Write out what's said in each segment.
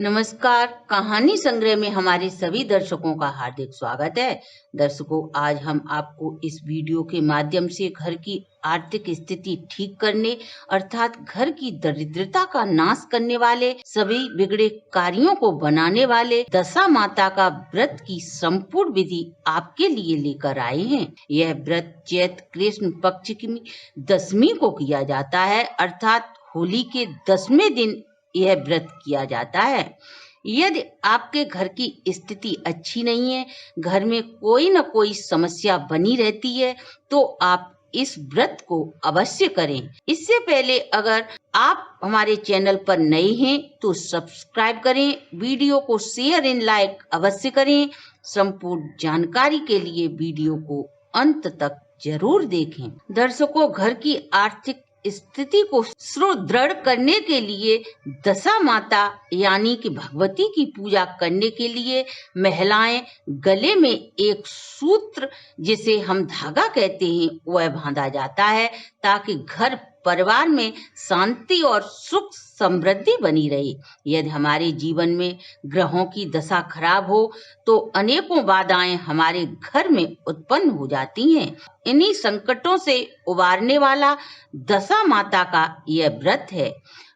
नमस्कार। कहानी संग्रह में हमारे सभी दर्शकों का हार्दिक स्वागत है। दर्शकों, आज हम आपको इस वीडियो के माध्यम से घर की आर्थिक स्थिति ठीक करने अर्थात घर की दरिद्रता का नाश करने वाले सभी बिगड़े कार्यों को बनाने वाले दशा माता का व्रत की संपूर्ण विधि आपके लिए लेकर आए हैं। यह व्रत चैत्र कृष्ण पक्ष की दशमी को किया जाता है अर्थात होली के 10वें दिन यह व्रत किया जाता है। यदि आपके घर की स्थिति अच्छी नहीं है, घर में कोई न कोई समस्या बनी रहती है, तो आप इस व्रत को अवश्य करें। इससे पहले अगर आप हमारे चैनल पर नए हैं तो सब्सक्राइब करें, वीडियो को शेयर एंड लाइक अवश्य करें। संपूर्ण जानकारी के लिए वीडियो को अंत तक जरूर देखें। दर्शकों, घर की आर्थिक स्थिति को सुदृढ़ करने के लिए दशा माता यानी कि भगवती की पूजा करने के लिए महिलाएं गले में एक सूत्र जिसे हम धागा कहते हैं वह बांधा जाता है ताकि घर परिवार में शांति और सुख समृद्धि बनी रहे। यदि हमारे जीवन में ग्रहों की दशा खराब हो तो अनेकों बाधाएं हमारे घर में उत्पन्न हो जाती हैं। इन्हीं संकटों से उबारने वाला दशा माता का यह व्रत है।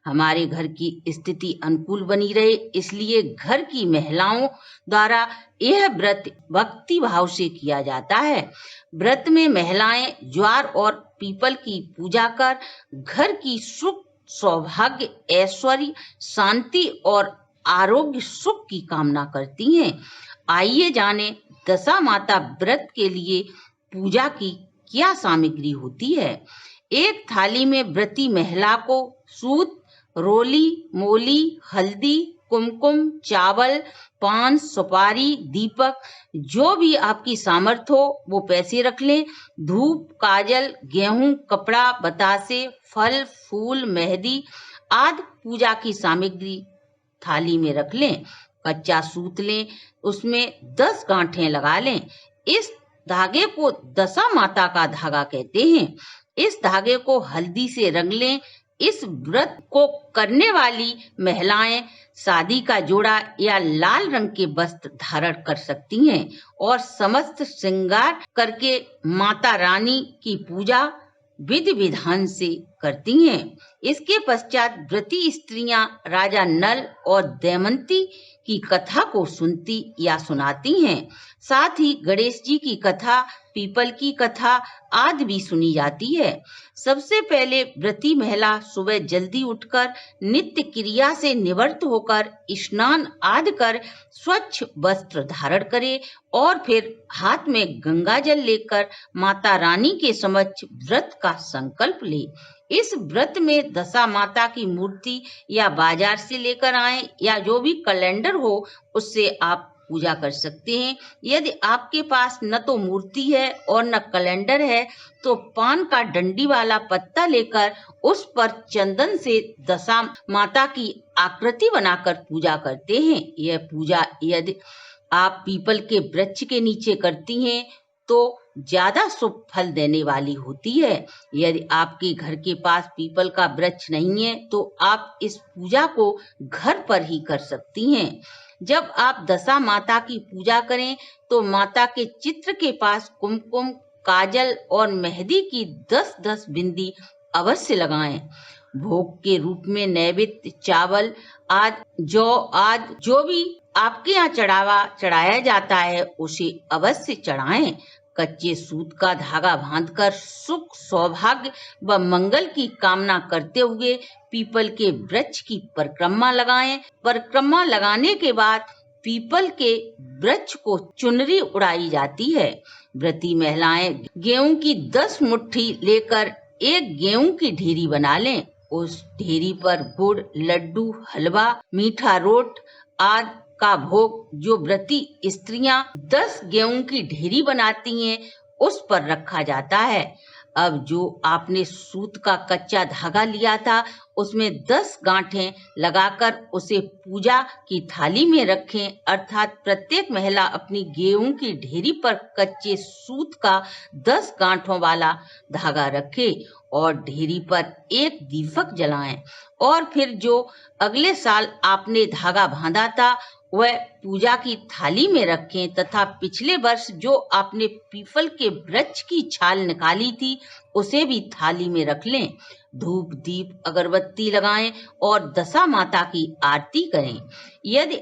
हमारे घर की स्थिति अनुकूल बनी रहे इसलिए घर की महिलाओं द्वारा यह व्रत भक्ति भाव से किया जाता है। व्रत में महिलाएं ज्वार और पीपल की पूजा कर घर की सुख सौभाग्य ऐश्वर्य शांति और आरोग्य सुख की कामना करती हैं। आइए जाने दशा माता व्रत के लिए पूजा की क्या सामग्री होती है। एक थाली में व्रती महिला को सूत, रोली, मोली, हल्दी, कुमकुम, चावल, पान, सुपारी, दीपक, जो भी आपकी सामर्थ हो वो पैसे रख लें। धूप, काजल, गेहूं, कपड़ा, बतासे, फल, फूल, मेहंदी आदि पूजा की सामग्री थाली में रख लें। कच्चा सूत लें, उसमें 10 गांठें लगा लें। इस धागे को दशा माता का धागा कहते हैं। इस धागे को हल्दी से रंग लें। इस व्रत को करने वाली महिलाएं शादी का जोड़ा या लाल रंग के वस्त्र धारण कर सकती हैं और समस्त श्रृंगार करके माता रानी की पूजा विधि विधान से करती हैं। इसके पश्चात व्रती स्त्रियां राजा नल और दमयंती की कथा को सुनती या सुनाती हैं। साथ ही गणेश जी की कथा, पीपल की कथा आदि भी सुनी जाती है। सबसे पहले व्रती महिला सुबह जल्दी उठकर नित्य क्रिया से निवृत्त होकर स्नान आदि कर स्वच्छ वस्त्र धारण करे और फिर हाथ में गंगा जल लेकर माता रानी के समक्ष व्रत का संकल्प ले। इस व्रत में दशा माता की मूर्ति या बाजार से लेकर आए या जो भी कैलेंडर हो उससे आप पूजा कर सकते हैं। यदि आपके पास न तो मूर्ति है और न कैलेंडर है तो पान का डंडी वाला पत्ता लेकर उस पर चंदन से दशा माता की आकृति बनाकर पूजा करते हैं। यह पूजा यदि आप पीपल के वृक्ष के नीचे करती हैं तो ज्यादा शुभ फल देने वाली होती है। यदि आपके घर के पास पीपल का वृक्ष नहीं है तो आप इस पूजा को घर पर ही कर सकती हैं। जब आप दशा माता की पूजा करें तो माता के चित्र के पास कुमकुम, काजल और मेहंदी की 10-10 बिंदी अवश्य लगाएं। भोग के रूप में नैवेद्य चावल आदि जो भी आपके यहाँ चढ़ाया जाता है उसे अवश्य चढ़ाएं। कच्चे सूत का धागा बांधकर सुख सौभाग्य व मंगल की कामना करते हुए पीपल के वृक्ष की परिक्रमा लगाएं। परिक्रमा लगाने के बाद पीपल के वृक्ष को चुनरी उड़ाई जाती है। व्रती महिलाएं गेहूं की 10 मुट्ठी लेकर एक गेहूं की ढेरी बना लें। उस ढेरी पर गुड़, लड्डू, हलवा, मीठा रोट आदि का भोग जो व्रती स्त्रियां 10 गेहूं की ढेरी बनाती हैं उस पर रखा जाता है। अब जो आपने सूत का कच्चा धागा लिया था उसमें 10 गांठें लगाकर उसे पूजा की थाली में रखें, अर्थात प्रत्येक महिला अपनी गेहूं की ढेरी पर कच्चे सूत का 10 गांठों वाला धागा रखे और ढेरी पर एक दीपक जलाएं और फिर जो अगले साल आपने धागा बांधा था वह पूजा की थाली में रखें तथा पिछले वर्ष जो आपने पीपल के वृक्ष की छाल निकाली थी उसे भी थाली में रख लें। धूप दीप अगरबत्ती लगाएं और दशा माता की आरती करें। यदि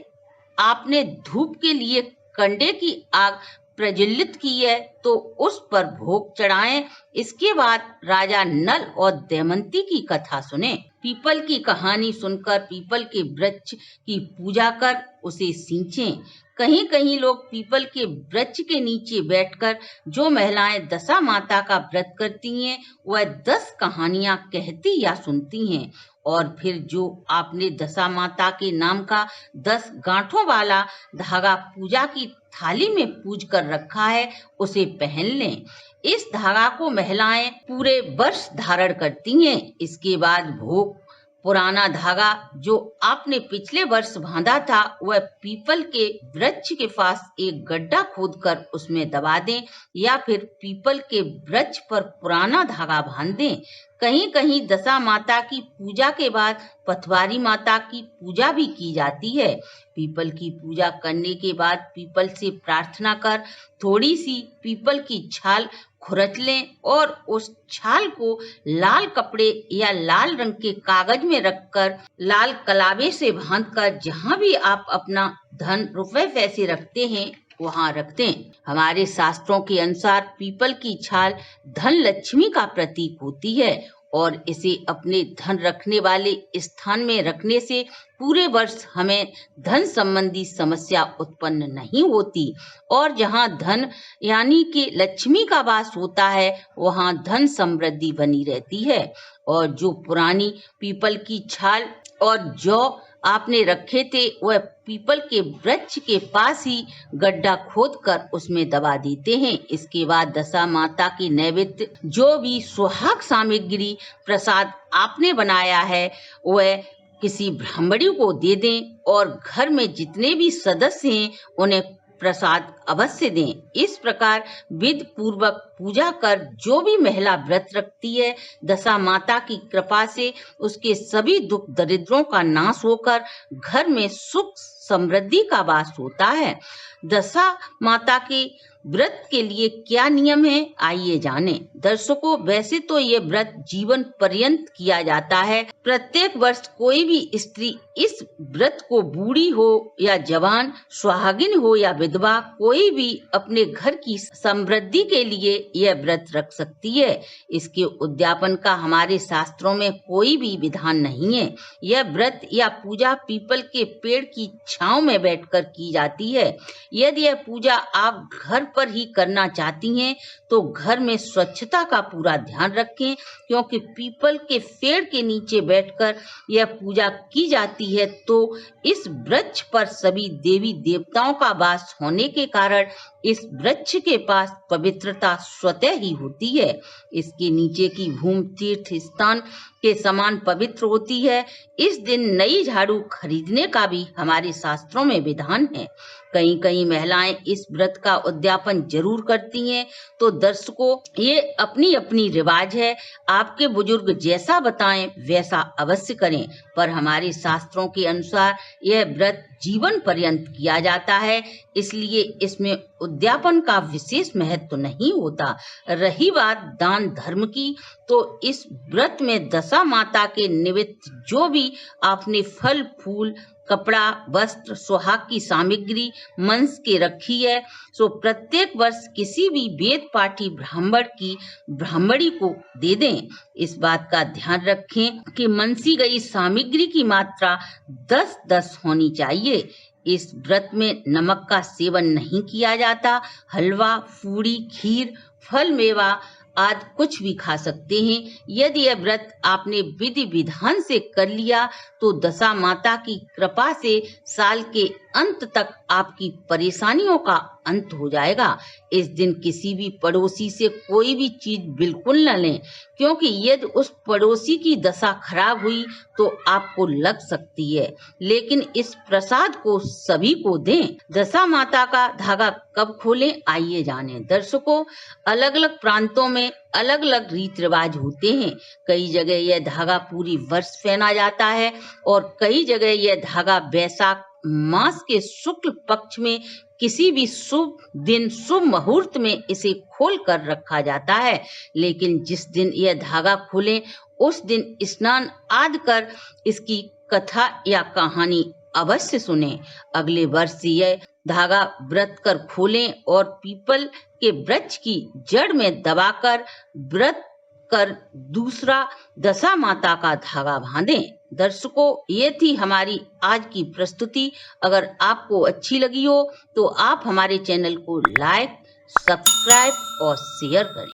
आपने धूप के लिए कंडे की आग प्रज्वलित की है तो उस पर भोग चढ़ाएं। इसके बाद राजा नल और दमयंती की कथा सुने। पीपल की कहानी सुनकर पीपल के वृक्ष की पूजा कर उसे सींचें। कहीं कहीं लोग पीपल के वृक्ष के नीचे बैठकर जो महिलाएं दशा माता का व्रत करती हैं वह 10 कहानियां कहती या सुनती हैं और फिर जो आपने दशा माता के नाम का 10 गांठों वाला धागा पूजा की थाली में पूज कर रखा है उसे पहन लें। इस धागा को महिलाएं पूरे वर्ष धारण करती हैं। इसके बाद भोग पुराना धागा जो आपने पिछले वर्ष बांधा था वह पीपल के वृक्ष के पास एक गड्ढा खोदकर उसमें दबा दें या फिर पीपल के वृक्ष पर पुराना धागा बांध दें। कहीं कहीं दशा माता की पूजा के बाद पथवारी माता की पूजा भी की जाती है। पीपल की पूजा करने के बाद पीपल से प्रार्थना कर थोड़ी सी पीपल की छाल खुरच लें और उस छाल को लाल कपड़े या लाल रंग के कागज में रखकर लाल कलावे से बांधकर जहाँ भी आप अपना धन रुपए पैसे रखते हैं वहां रख दें। हमारे शास्त्रों के अनुसार पीपल की छाल धन लक्ष्मी का प्रतीक होती है और इसे अपने धन रखने वाले स्थान में रखने से पूरे वर्ष हमें धन संबंधी समस्या उत्पन्न नहीं होती और जहाँ धन यानी कि लक्ष्मी का वास होता है वहाँ धन समृद्धि बनी रहती है। और जो पुरानी पीपल की छाल और जौ आपने रखे थे वह पीपल के वृक्ष के पास ही गड्ढा खोदकर उसमें दबा देते हैं। इसके बाद दशा माता की नैवेद्य जो भी सुहाग सामग्री प्रसाद आपने बनाया है वह किसी ब्राह्मणी को दे दें और घर में जितने भी सदस्य हैं उन्हें प्रसाद अवश्य दें। इस प्रकार विधि पूर्वक पूजा कर जो भी महिला व्रत रखती है दशा माता की कृपा से उसके सभी दुख दरिद्रों का नाश होकर घर में सुख समृद्धि का वास होता है। दशा माता के व्रत के लिए क्या नियम है आइए जानें। दर्शकों, वैसे तो ये व्रत जीवन पर्यंत किया जाता है। प्रत्येक वर्ष कोई भी स्त्री इस व्रत को बूढ़ी हो या जवान, सुहागिन हो या विधवा, कोई भी अपने घर की समृद्धि के लिए यह व्रत रख सकती है। इसके उद्यापन का हमारे शास्त्रों में कोई भी विधान नहीं है। यह व्रत या पूजा पीपल के पेड़ की छांव में बैठकर की जाती है। यदि यह पूजा आप घर पर ही करना चाहती हैं तो घर में स्वच्छता का पूरा ध्यान रखें, क्योंकि पीपल के पेड़ के नीचे बैठकर यह पूजा की जाती है तो इस वृक्ष पर सभी देवी देवताओं का वास होने के कारण इस वृक्ष के पास पवित्रता स्वतः ही होती है। इसके नीचे की भूमि तीर्थ स्थान के समान पवित्र होती है। इस दिन नई झाड़ू खरीदने का भी हमारे शास्त्रों में विधान है। कहीं कहीं महिलाएं इस व्रत का उद्यापन जरूर करती हैं। तो दर्शकों, ये अपनी अपनी रिवाज है। आपके बुजुर्ग जैसा बताएं वैसा अवश्य करें, पर हमारे शास्त्रों के अनुसार यह व्रत जीवन पर्यंत किया जाता है, इसलिए इसमें उद्यापन का विशेष महत्व नहीं होता। रही बात दान धर्म की, तो इस व्रत में दशा माता के निमित्त जो भी आपने फल फूल कपड़ा वस्त्र सुहाग की सामग्री मंस के रखी है सो प्रत्येक वर्ष किसी भी वेद पाठी ब्राह्मण की ब्राह्मणी को दे दें। इस बात का ध्यान रखें कि मंसी गई सामग्री की मात्रा 10-10 होनी चाहिए। इस व्रत में नमक का सेवन नहीं किया जाता। हलवा पूड़ी खीर फल मेवा आदि कुछ भी खा सकते हैं। यदि यह व्रत आपने विधि विधान से कर लिया तो दशा माता की कृपा से साल के अंत तक आपकी परेशानियों का अंत हो जाएगा। इस दिन किसी भी पड़ोसी से कोई भी चीज बिल्कुल न लें, क्योंकि यदि उस पड़ोसी की दशा खराब हुई तो आपको लग सकती है, लेकिन इस प्रसाद को सभी को दें। दशा माता का धागा कब खोलें, आइए जाने। दर्शकों, अलग अलग प्रांतों में अलग अलग रीत रिवाज होते हैं। कई जगह यह धागा पूरी वर्ष पहना जाता है और कई जगह यह धागा वैशाख मास के शुक्ल पक्ष में किसी भी शुभ दिन शुभ मुहूर्त में इसे खोल कर रखा जाता है। लेकिन जिस दिन यह धागा खोलें उस दिन स्नान आदि कर इसकी कथा या कहानी अवश्य सुने। अगले वर्ष यह धागा व्रत कर खोलें और पीपल के वृक्ष की जड़ में दबाकर व्रत कर दूसरा दशा माता का धागा बांधें। दर्शकों, ये थी हमारी आज की प्रस्तुति। अगर आपको अच्छी लगी हो तो आप हमारे चैनल को लाइक, सब्सक्राइब और शेयर करें।